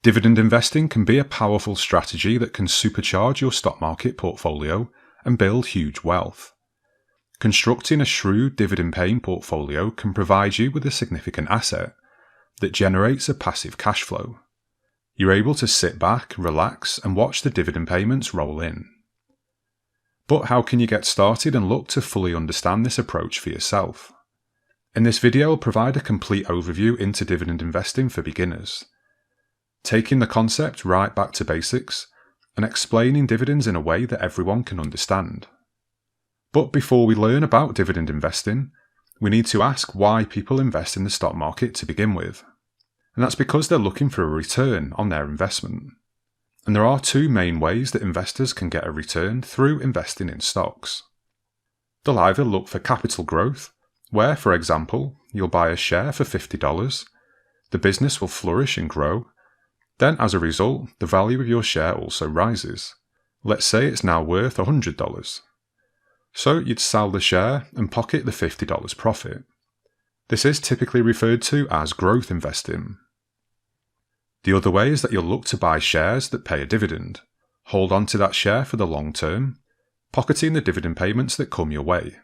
Dividend investing can be a powerful strategy that can supercharge your stock market portfolio and build huge wealth. Constructing a shrewd dividend-paying portfolio can provide you with a significant asset that generates a passive cash flow. You're able to sit back, relax, and watch the dividend payments roll in. But how can you get started and look to fully understand this approach for yourself? In this video, I'll provide a complete overview into dividend investing for beginners, taking the concept right back to basics and explaining dividends in a way that everyone can understand. But before we learn about dividend investing, we need to ask why people invest in the stock market to begin with. And that's because they're looking for a return on their investment. And there are two main ways that investors can get a return through investing in stocks. They'll either look for capital growth, where, for example, you'll buy a share for $50, the business will flourish and grow, then as a result, the value of your share also rises. Let's say it's now worth $100. So you'd sell the share and pocket the $50 profit. This is typically referred to as growth investing. The other way is that you'll look to buy shares that pay a dividend, hold on to that share for the long term, pocketing the dividend payments that come your way.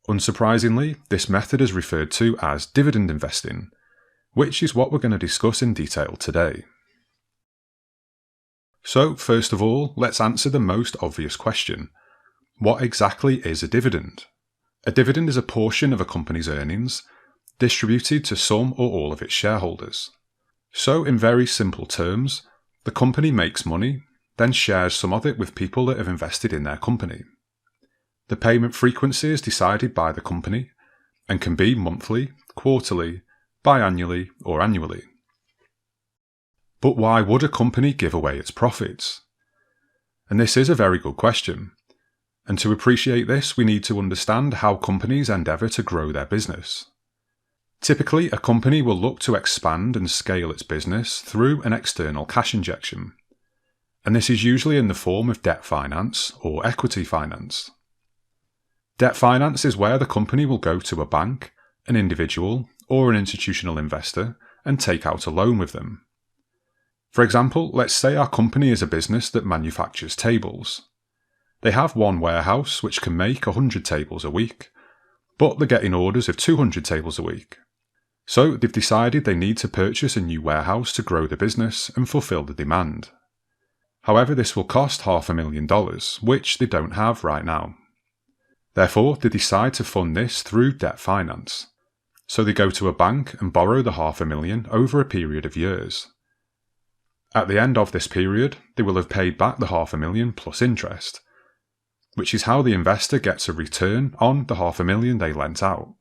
Unsurprisingly, this method is referred to as dividend investing, which is what we're going to discuss in detail today. So first of all, let's answer the most obvious question. What exactly is a dividend? A dividend is a portion of a company's earnings distributed to some or all of its shareholders. So in very simple terms, the company makes money, then shares some of it with people that have invested in their company. The payment frequency is decided by the company and can be monthly, quarterly, biannually, or annually. But why would a company give away its profits? And this is a very good question. And to appreciate this, we need to understand how companies endeavour to grow their business. Typically, a company will look to expand and scale its business through an external cash injection. And this is usually in the form of debt finance or equity finance. Debt finance is where the company will go to a bank, an individual, or an institutional investor and take out a loan with them. For example, let's say our company is a business that manufactures tables. They have one warehouse which can make 100 tables a week, but they're getting orders of 200 tables a week. So they've decided they need to purchase a new warehouse to grow the business and fulfill the demand. However, this will cost $500,000, which they don't have right now. Therefore, they decide to fund this through debt finance. So they go to a bank and borrow the $500,000 over a period of years. At the end of this period, they will have paid back the $500,000 plus interest, which is how the investor gets a return on the $500,000 they lent out.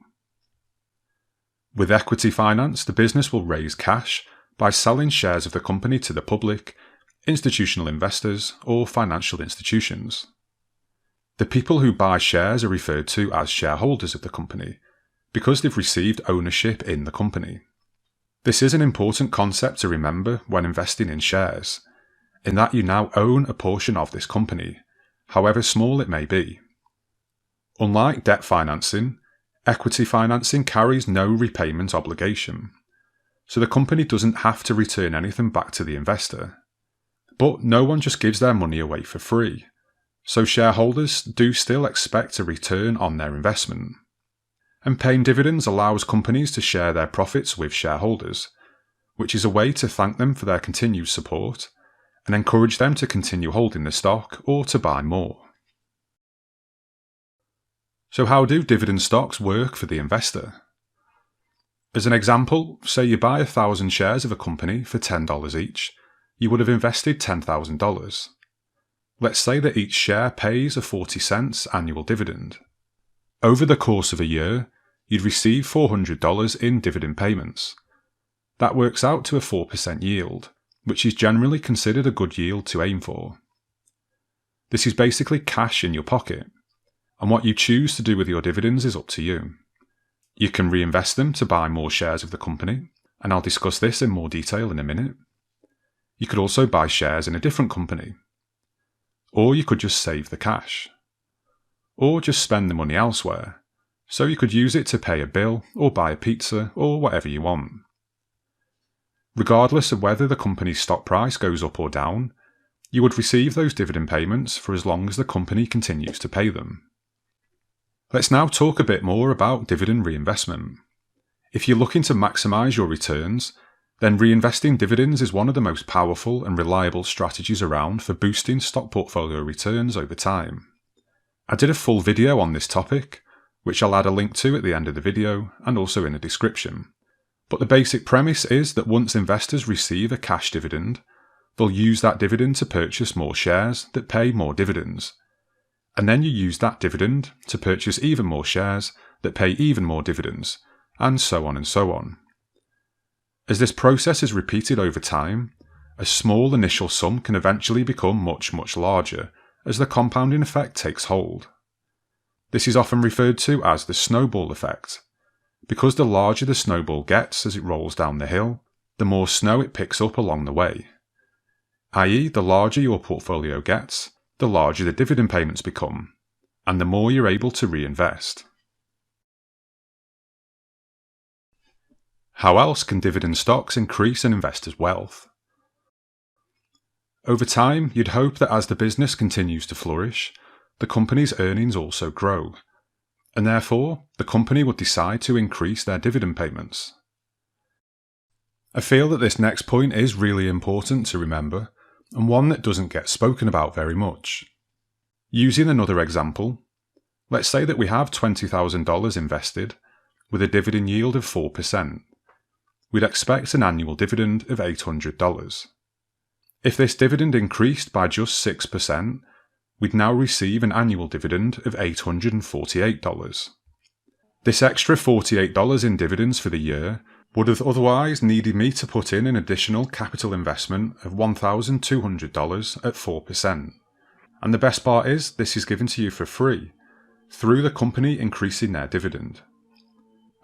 With equity finance, the business will raise cash by selling shares of the company to the public, institutional investors, or financial institutions. The people who buy shares are referred to as shareholders of the company because they've received ownership in the company. This is an important concept to remember when investing in shares, in that you now own a portion of this company, however small it may be. Unlike debt financing, equity financing carries no repayment obligation, so the company doesn't have to return anything back to the investor. But no one just gives their money away for free, so shareholders do still expect a return on their investment. And paying dividends allows companies to share their profits with shareholders, which is a way to thank them for their continued support and encourage them to continue holding the stock or to buy more. So how do dividend stocks work for the investor? As an example, say you buy 1,000 shares of a company for $10 each, you would have invested $10,000. Let's say that each share pays a 40-cent annual dividend. Over the course of a year, you'd receive $400 in dividend payments. That works out to a 4% yield, which is generally considered a good yield to aim for. This is basically cash in your pocket, and what you choose to do with your dividends is up to you. You can reinvest them to buy more shares of the company, and I'll discuss this in more detail in a minute. You could also buy shares in a different company. Or you could just save the cash. Or just spend the money elsewhere, so you could use it to pay a bill or buy a pizza or whatever you want. Regardless of whether the company's stock price goes up or down, you would receive those dividend payments for as long as the company continues to pay them. Let's now talk a bit more about dividend reinvestment. If you're looking to maximize your returns, then reinvesting dividends is one of the most powerful and reliable strategies around for boosting stock portfolio returns over time. I did a full video on this topic, which I'll add a link to at the end of the video and also in the description. But the basic premise is that once investors receive a cash dividend, they'll use that dividend to purchase more shares that pay more dividends. And then you use that dividend to purchase even more shares that pay even more dividends, and so on and so on. As this process is repeated over time, a small initial sum can eventually become much, much larger as the compounding effect takes hold. This is often referred to as the snowball effect, because the larger the snowball gets as it rolls down the hill, the more snow it picks up along the way. i.e., the larger your portfolio gets, the larger the dividend payments become, and the more you're able to reinvest. How else can dividend stocks increase an investor's wealth? Over time, you'd hope that as the business continues to flourish, the company's earnings also grow, and therefore the company would decide to increase their dividend payments. I feel that this next point is really important to remember, and one that doesn't get spoken about very much. Using another example, let's say that we have $20,000 invested with a dividend yield of 4%. We'd expect an annual dividend of $800. If this dividend increased by just 6%, we'd now receive an annual dividend of $848. This extra $48 in dividends for the year would have otherwise needed me to put in an additional capital investment of $1,200 at 4%. And the best part is, this is given to you for free, through the company increasing their dividend.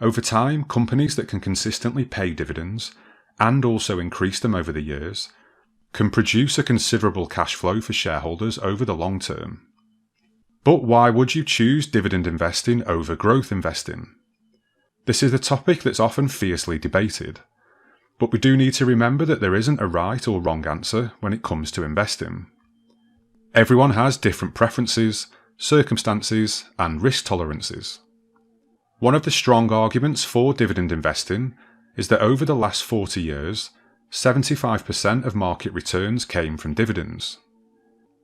Over time, companies that can consistently pay dividends, and also increase them over the years, can produce a considerable cash flow for shareholders over the long term. But why would you choose dividend investing over growth investing? This is a topic that's often fiercely debated, but we do need to remember that there isn't a right or wrong answer when it comes to investing. Everyone has different preferences, circumstances, and risk tolerances. One of the strong arguments for dividend investing is that over the last 40 years, 75% of market returns came from dividends.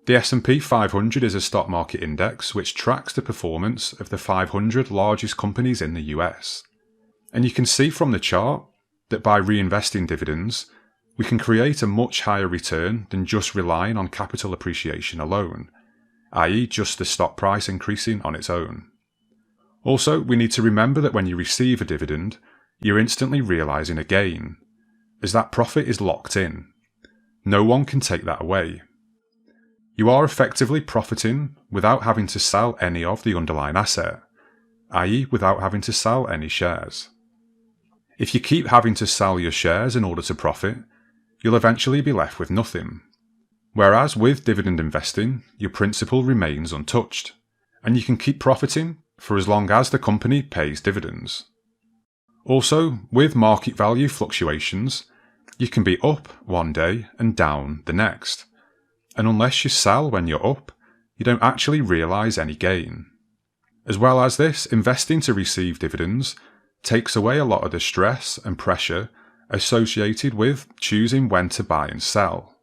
The S&P 500 is a stock market index which tracks the performance of the 500 largest companies in the US. And you can see from the chart that by reinvesting dividends, we can create a much higher return than just relying on capital appreciation alone, i.e. just the stock price increasing on its own. Also, we need to remember that when you receive a dividend, you're instantly realizing a gain, as that profit is locked in. No one can take that away. You are effectively profiting without having to sell any of the underlying asset, i.e. without having to sell any shares. If you keep having to sell your shares in order to profit, you'll eventually be left with nothing. Whereas with dividend investing, your principal remains untouched, and you can keep profiting for as long as the company pays dividends. Also, with market value fluctuations, you can be up one day and down the next, and unless you sell when you're up, you don't actually realise any gain. As well as this, investing to receive dividends takes away a lot of the stress and pressure associated with choosing when to buy and sell.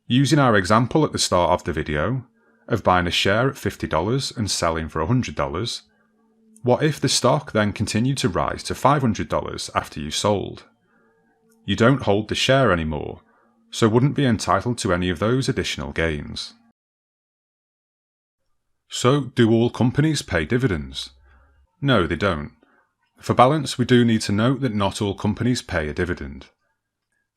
Using our example at the start of the video, of buying a share at $50 and selling for $100, what if the stock then continued to rise to $500 after you sold? You don't hold the share anymore, so wouldn't be entitled to any of those additional gains. So, do all companies pay dividends? No, they don't. For balance, we do need to note that not all companies pay a dividend.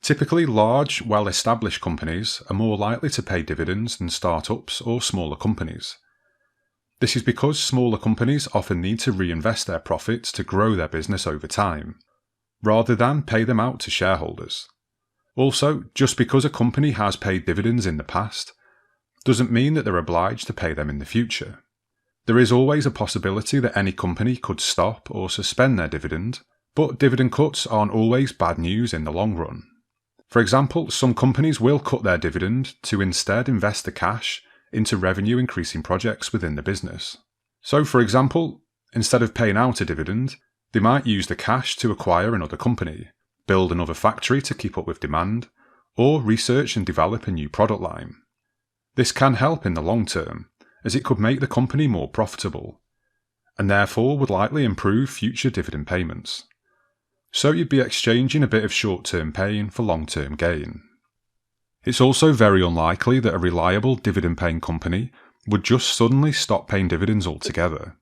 Typically, large, well-established companies are more likely to pay dividends than startups or smaller companies. This is because smaller companies often need to reinvest their profits to grow their business over time, rather than pay them out to shareholders. Also, just because a company has paid dividends in the past, doesn't mean that they're obliged to pay them in the future. There is always a possibility that any company could stop or suspend their dividend, but dividend cuts aren't always bad news in the long run. For example, some companies will cut their dividend to instead invest the cash into revenue increasing projects within the business. So, for example, instead of paying out a dividend, they might use the cash to acquire another company, build another factory to keep up with demand, or research and develop a new product line. This can help in the long term, as it could make the company more profitable, and therefore would likely improve future dividend payments. So you'd be exchanging a bit of short-term pain for long-term gain. It's also very unlikely that a reliable dividend-paying company would just suddenly stop paying dividends altogether.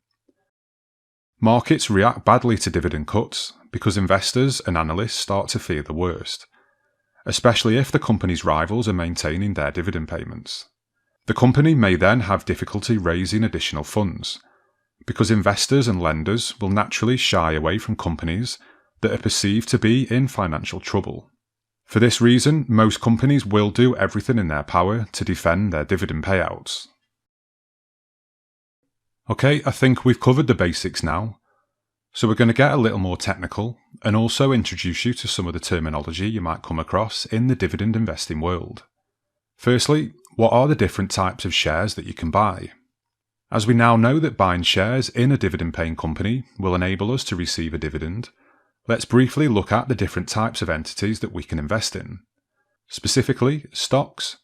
Markets react badly to dividend cuts because investors and analysts start to fear the worst, especially if the company's rivals are maintaining their dividend payments. The company may then have difficulty raising additional funds, because investors and lenders will naturally shy away from companies that are perceived to be in financial trouble. For this reason, most companies will do everything in their power to defend their dividend payouts. Okay, I think we've covered the basics now, so we're going to get a little more technical and also introduce you to some of the terminology you might come across in the dividend investing world. Firstly, what are the different types of shares that you can buy? As we now know that buying shares in a dividend-paying company will enable us to receive a dividend, let's briefly look at the different types of entities that we can invest in, specifically stocks,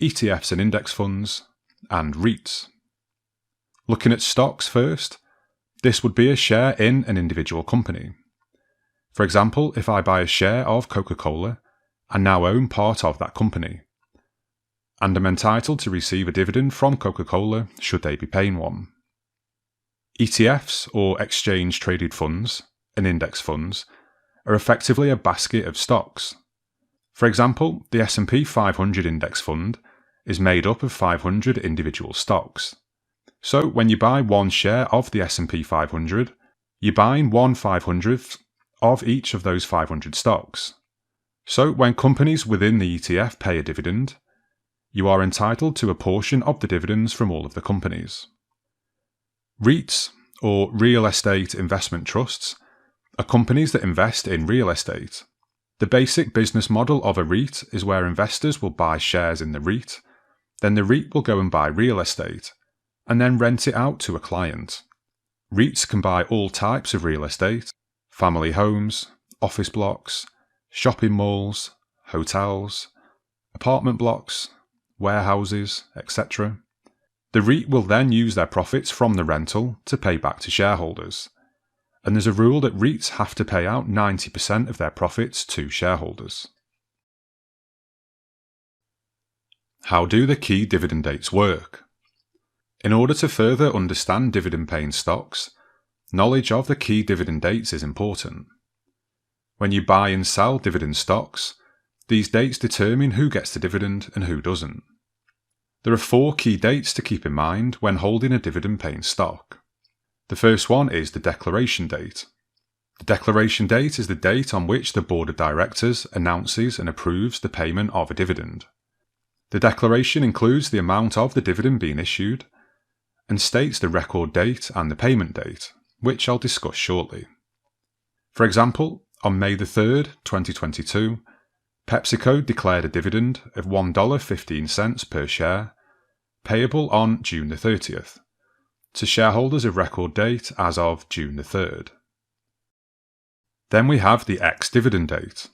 ETFs and index funds, and REITs. Looking at stocks first, this would be a share in an individual company. For example, if I buy a share of Coca-Cola, I now own part of that company, and am entitled to receive a dividend from Coca-Cola should they be paying one. ETFs, or exchange-traded funds, and index funds, are effectively a basket of stocks. For example, the S&P 500 index fund is made up of 500 individual stocks. So when you buy one share of the S&P 500, you're buying 1/500th of each of those 500 stocks. So when companies within the ETF pay a dividend, you are entitled to a portion of the dividends from all of the companies. REITs, or real estate investment trusts, are companies that invest in real estate. The basic business model of a REIT is where investors will buy shares in the REIT, then the REIT will go and buy real estate, and then rent it out to a client. REITs can buy all types of real estate: family homes, office blocks, shopping malls, hotels, apartment blocks, warehouses, etc. The REIT will then use their profits from the rental to pay back to shareholders, and there's a rule that REITs have to pay out 90% of their profits to shareholders. How do the key dividend dates work? In order to further understand dividend-paying stocks, knowledge of the key dividend dates is important. When you buy and sell dividend stocks, these dates determine who gets the dividend and who doesn't. There are 4 key dates to keep in mind when holding a dividend-paying stock. The first one is the declaration date. The declaration date is the date on which the board of directors announces and approves the payment of a dividend. The declaration includes the amount of the dividend being issued and states the record date and the payment date, which I'll discuss shortly. For example, on May the 3rd, 2022, PepsiCo declared a dividend of $1.15 per share, payable on June the 30th, to shareholders of record date as of June the 3rd. Then we have the ex-dividend date.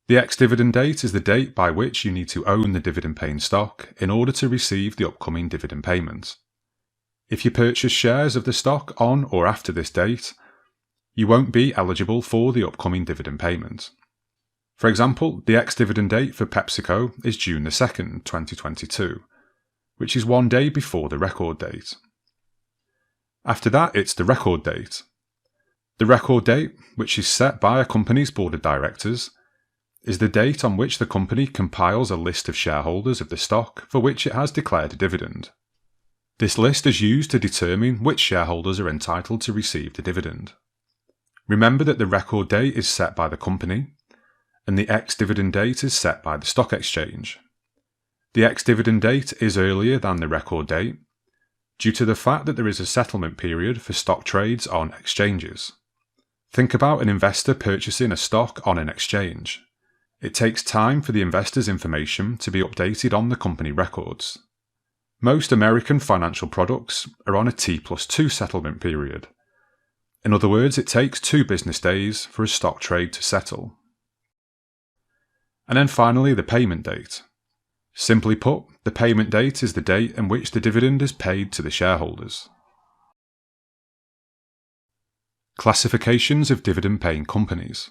The ex-dividend date is the date by which you need to own the dividend-paying stock in order to receive the upcoming dividend payment. If you purchase shares of the stock on or after this date, you won't be eligible for the upcoming dividend payment. For example, the ex-dividend date for PepsiCo is June the 2nd, 2022, which is one day before the record date. After that, it's the record date. The record date, which is set by a company's board of directors, is the date on which the company compiles a list of shareholders of the stock for which it has declared a dividend. This list is used to determine which shareholders are entitled to receive the dividend. Remember that the record date is set by the company, and the ex-dividend date is set by the stock exchange. The ex-dividend date is earlier than the record date, due to the fact that there is a settlement period for stock trades on exchanges. Think about an investor purchasing a stock on an exchange. It takes time for the investor's information to be updated on the company records. Most American financial products are on a T+2 settlement period. In other words, it takes 2 business days for a stock trade to settle. And then finally, the payment date. Simply put, the payment date is the date in which the dividend is paid to the shareholders. Classifications of dividend-paying companies.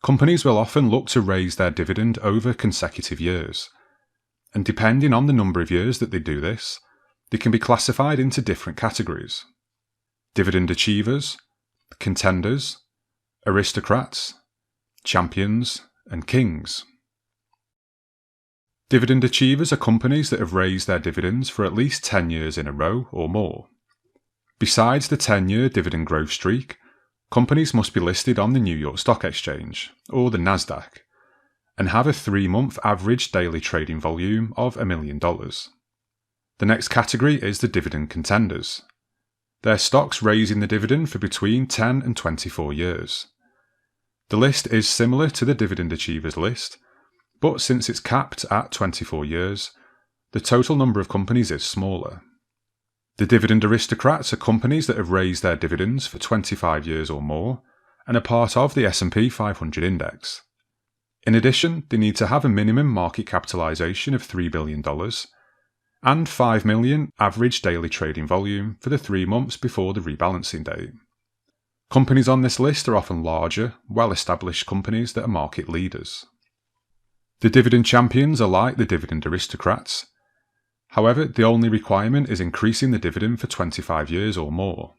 Companies will often look to raise their dividend over consecutive years, and depending on the number of years that they do this, they can be classified into different categories: dividend achievers, contenders, aristocrats, champions, and kings. Dividend achievers are companies that have raised their dividends for at least 10 years in a row or more. Besides the 10-year dividend growth streak, companies must be listed on the New York Stock Exchange, or the Nasdaq, and have a 3-month average daily trading volume of $1 million. The next category is the dividend contenders. They're stocks raising the dividend for between 10 and 24 years. The list is similar to the dividend achievers list, but since it's capped at 24 years, the total number of companies is smaller. The dividend aristocrats are companies that have raised their dividends for 25 years or more and are part of the S&P 500 index. In addition, they need to have a minimum market capitalization of $3 billion and 5 million average daily trading volume for the 3 months before the rebalancing date. Companies on this list are often larger, well-established companies that are market leaders. The dividend champions are like the dividend aristocrats. However, the only requirement is increasing the dividend for 25 years or more.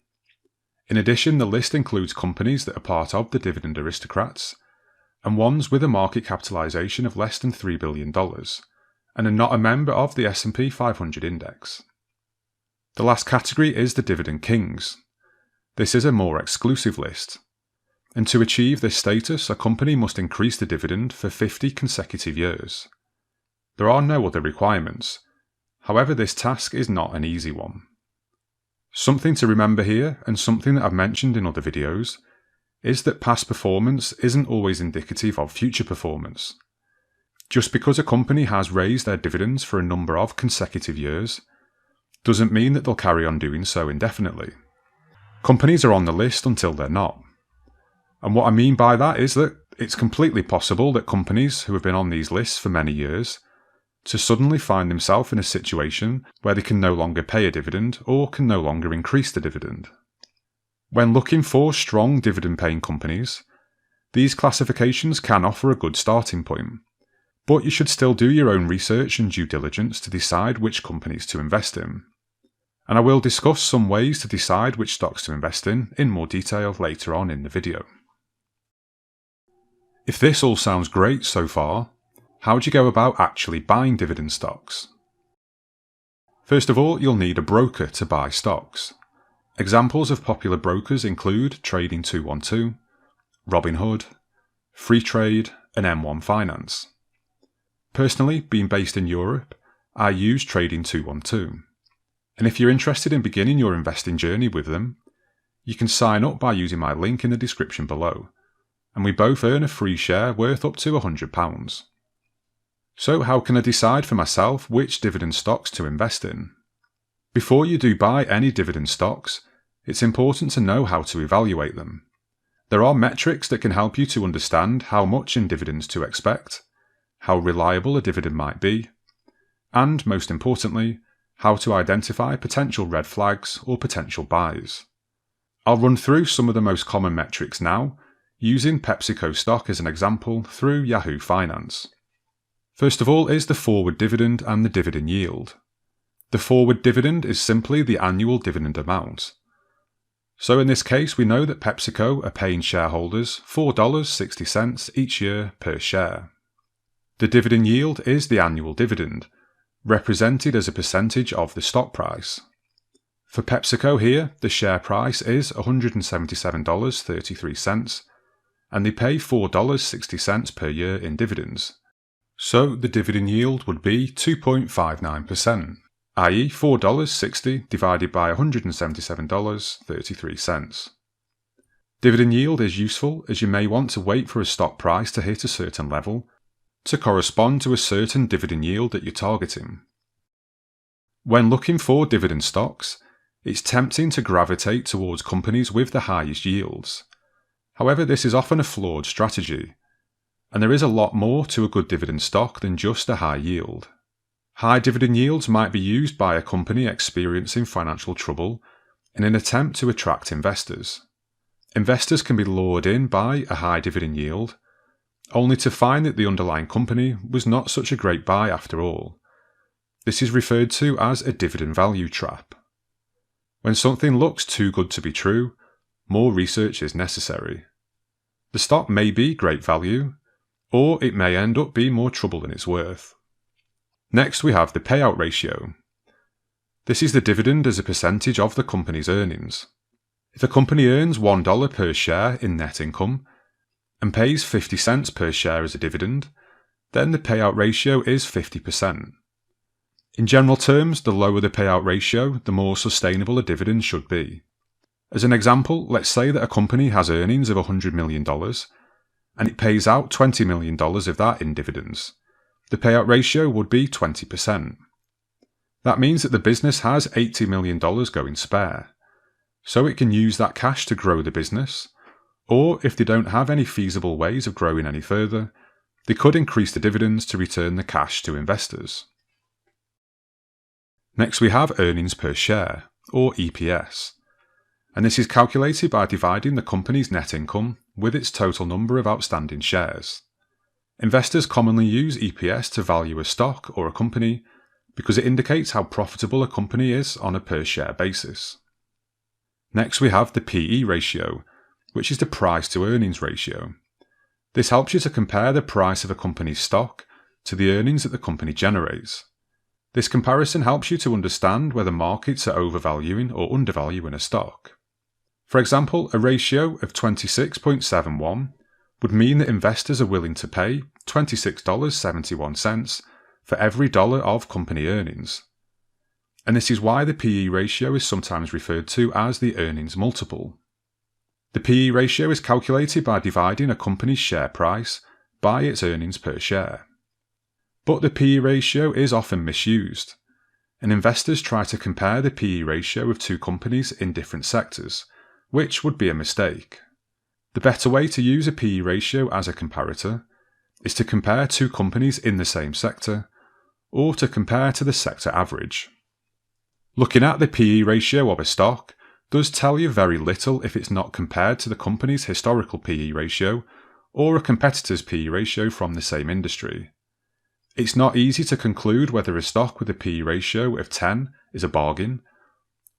In addition, the list includes companies that are part of the dividend aristocrats and ones with a market capitalization of less than $3 billion and are not a member of the S&P 500 index. The last category is the dividend kings. This is a more exclusive list, and to achieve this status, a company must increase the dividend for 50 consecutive years. There are no other requirements. However, this task is not an easy one. Something to remember here, and something that I've mentioned in other videos, is that past performance isn't always indicative of future performance. Just because a company has raised their dividends for a number of consecutive years, doesn't mean that they'll carry on doing so indefinitely. Companies are on the list until they're not. And what I mean by that is that it's completely possible that companies who have been on these lists for many years to suddenly find themselves in a situation where they can no longer pay a dividend or can no longer increase the dividend. When looking for strong dividend-paying companies, these classifications can offer a good starting point, but you should still do your own research and due diligence to decide which companies to invest in. And I will discuss some ways to decide which stocks to invest in more detail later on in the video. If this all sounds great so far, how do you go about actually buying dividend stocks? First of all, you'll need a broker to buy stocks. Examples of popular brokers include Trading 212, Robinhood, Freetrade, and M1 Finance. Personally, being based in Europe, I use Trading 212. And if you're interested in beginning your investing journey with them, you can sign up by using my link in the description below, and we both earn a free share worth up to £100. So how can I decide for myself which dividend stocks to invest in? Before you do buy any dividend stocks, it's important to know how to evaluate them. There are metrics that can help you to understand how much in dividends to expect, how reliable a dividend might be, and, most importantly, how to identify potential red flags or potential buys. I'll run through some of the most common metrics now, using PepsiCo stock as an example through Yahoo Finance. First of all is the forward dividend and the dividend yield. The forward dividend is simply the annual dividend amount. So in this case, we know that PepsiCo are paying shareholders $4.60 each year per share. The dividend yield is the annual dividend, represented as a percentage of the stock price. For PepsiCo here, the share price is $177.33, and they pay $4.60 per year in dividends. So the dividend yield would be 2.59%, i.e. $4.60 divided by $177.33. Dividend yield is useful as you may want to wait for a stock price to hit a certain level to correspond to a certain dividend yield that you're targeting. When looking for dividend stocks, it's tempting to gravitate towards companies with the highest yields. However, this is often a flawed strategy, and there is a lot more to a good dividend stock than just a high yield. High dividend yields might be used by a company experiencing financial trouble in an attempt to attract investors. Investors can be lured in by a high dividend yield, only to find that the underlying company was not such a great buy after all. This is referred to as a dividend value trap. When something looks too good to be true, more research is necessary. The stock may be great value, or it may end up being more trouble than it's worth. Next, we have the payout ratio. This is the dividend as a percentage of the company's earnings. If a company earns $1 per share in net income and pays 50 cents per share as a dividend, then the payout ratio is 50%. In general terms, the lower the payout ratio, the more sustainable a dividend should be. As an example, let's say that a company has earnings of $100 million and it pays out $20 million of that in dividends. The payout ratio would be 20%. That means that the business has $80 million going spare, so it can use that cash to grow the business, or if they don't have any feasible ways of growing any further, they could increase the dividends to return the cash to investors. Next we have earnings per share, or EPS, and this is calculated by dividing the company's net income with its total number of outstanding shares. Investors commonly use EPS to value a stock or a company because it indicates how profitable a company is on a per share basis. Next we have the PE ratio, which is the price to earnings ratio. This helps you to compare the price of a company's stock to the earnings that the company generates. This comparison helps you to understand whether markets are overvaluing or undervaluing a stock. For example, a ratio of 26.71 would mean that investors are willing to pay $26.71 for every dollar of company earnings. And this is why the PE ratio is sometimes referred to as the earnings multiple. The PE ratio is calculated by dividing a company's share price by its earnings per share. But the PE ratio is often misused, and investors try to compare the PE ratio of two companies in different sectors, which would be a mistake. The better way to use a PE ratio as a comparator is to compare two companies in the same sector, or to compare to the sector average. Looking at the PE ratio of a stock does tell you very little if it's not compared to the company's historical PE ratio or a competitor's PE ratio from the same industry. It's not easy to conclude whether a stock with a PE ratio of 10 is a bargain,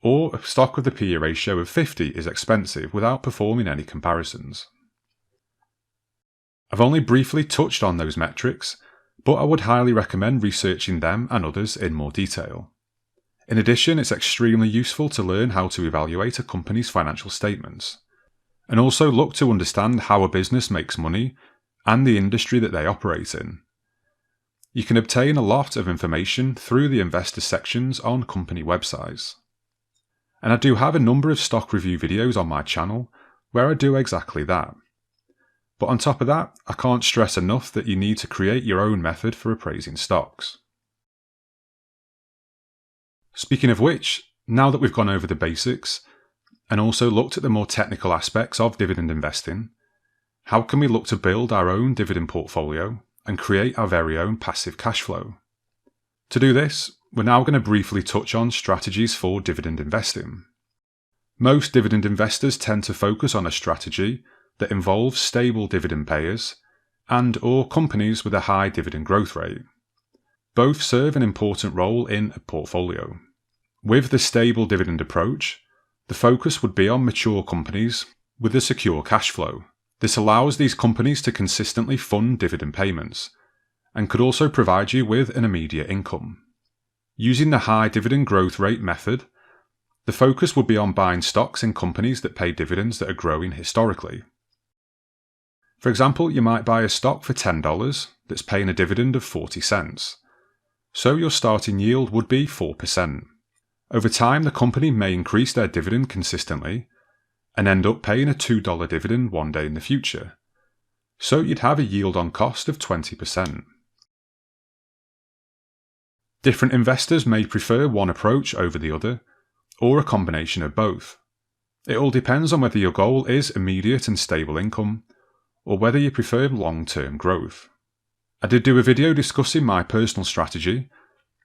or a stock with a PE ratio of 50 is expensive without performing any comparisons. I've only briefly touched on those metrics, but I would highly recommend researching them and others in more detail. In addition, it's extremely useful to learn how to evaluate a company's financial statements, and also look to understand how a business makes money and the industry that they operate in. You can obtain a lot of information through the investor sections on company websites. And I do have a number of stock review videos on my channel where I do exactly that. But on top of that, I can't stress enough that you need to create your own method for appraising stocks. Speaking of which, now that we've gone over the basics and also looked at the more technical aspects of dividend investing, how can we look to build our own dividend portfolio and create our very own passive cash flow? To do this, we're now going to briefly touch on strategies for dividend investing. Most dividend investors tend to focus on a strategy that involves stable dividend payers and/or companies with a high dividend growth rate. Both serve an important role in a portfolio. With the stable dividend approach, the focus would be on mature companies with a secure cash flow. This allows these companies to consistently fund dividend payments and could also provide you with an immediate income. Using the high dividend growth rate method, the focus would be on buying stocks in companies that pay dividends that are growing historically. For example, you might buy a stock for $10 that's paying a dividend of 40 cents. So your starting yield would be 4%. Over time, the company may increase their dividend consistently and end up paying a $2 dividend one day in the future. So you'd have a yield on cost of 20%. Different investors may prefer one approach over the other, or a combination of both. It all depends on whether your goal is immediate and stable income, or whether you prefer long-term growth. I did do a video discussing my personal strategy,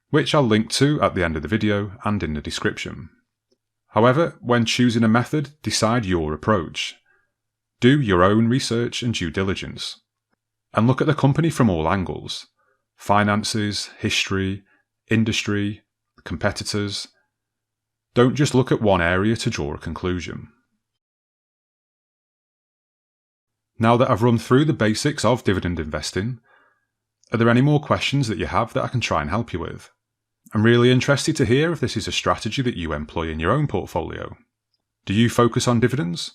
which I'll link to at the end of the video and in the description. However, when choosing a method, decide your approach. Do your own research and due diligence, and look at the company from all angles: finances, history, industry, competitors. Don't just look at one area to draw a conclusion. Now that I've run through the basics of dividend investing, are there any more questions that you have that I can try and help you with? I'm really interested to hear if this is a strategy that you employ in your own portfolio. Do you focus on dividends?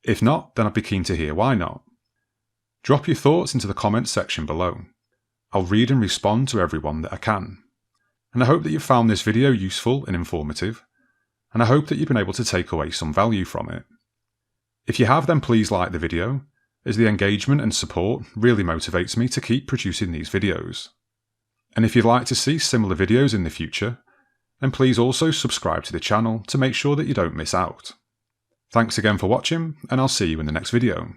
If not, then I'd be keen to hear why not. Drop your thoughts into the comments section below. I'll read and respond to everyone that I can. And I hope that you found this video useful and informative, and I hope that you've been able to take away some value from it. If you have, then please like the video, as the engagement and support really motivates me to keep producing these videos. And if you'd like to see similar videos in the future, then please also subscribe to the channel to make sure that you don't miss out. Thanks again for watching, and I'll see you in the next video.